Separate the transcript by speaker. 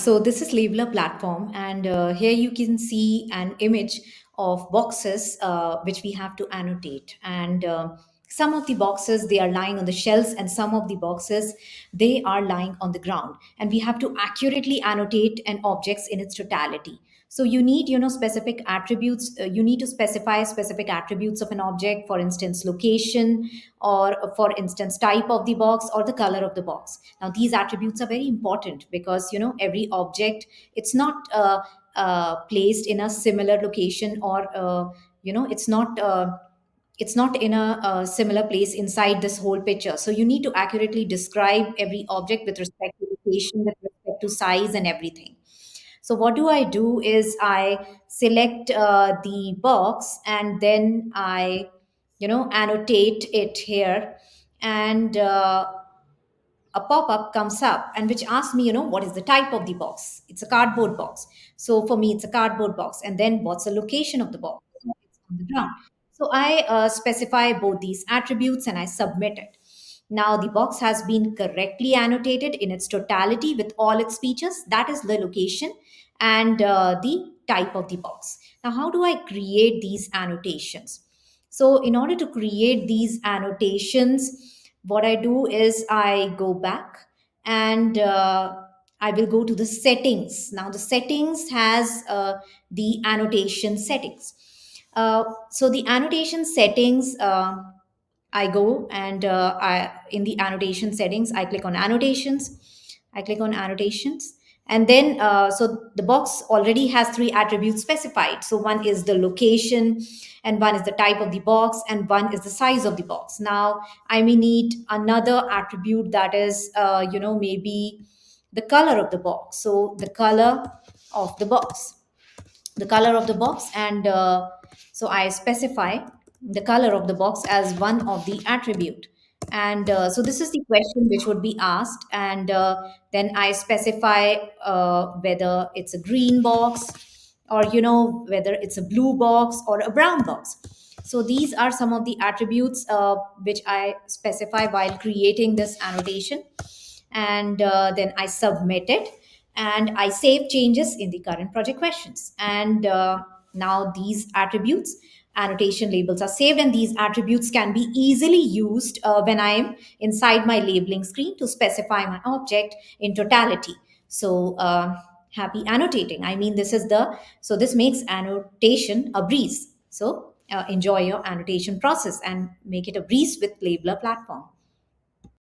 Speaker 1: So this is Labeller platform, and here you can see an image of boxes which we have to annotate. And some of the boxes they are lying on the shelves, and some of the boxes they are lying on the ground. And we have to accurately annotate an objects in its totality. So you need, specific attributes. You need to specify specific attributes of an object, for instance, location, or for instance type of the box or the color of the box. Now these attributes are very important because every object, it's not placed in a similar location, or it's not in a similar place inside this whole picture. So you need to accurately describe every object with respect to location, with respect to size and everything. So what do I do is I select the box, and then I annotate it here. And a pop-up comes up, and which asks me, what is the type of the box. It's a cardboard box. So for me, it's a cardboard box. And then what's the location of the box? So it's on the ground. So I specify both these attributes, and I submit it. Now the box has been correctly annotated in its totality with all its features. That is the location and the type of the box. Now, how do I create these annotations? So in order to create these annotations, what I do is I go back, and I will go to the settings. Now the settings has the annotation settings. So the annotation settings, I go and in the annotation settings, I click on annotations. I click on annotations. And then, so the box already has three attributes specified. So one is the location, and one is the type of the box, and one is the size of the box. Now, I may need another attribute, that is, maybe the color of the box. So the color of the box, and so I specify the color of the box as one of the attribute. And so this is the question which would be asked, and then I specify whether it's a green box, or whether it's a blue box or a brown box. So these are some of the attributes which I specify while creating this annotation. And then I submit it, and I save changes in the current project questions. And now these attributes, annotation labels, are saved, and these attributes can be easily used when I am inside my labeling screen to specify my object in totality. So happy annotating. I mean, this makes annotation a breeze. So enjoy your annotation process and make it a breeze with Labelerr platform.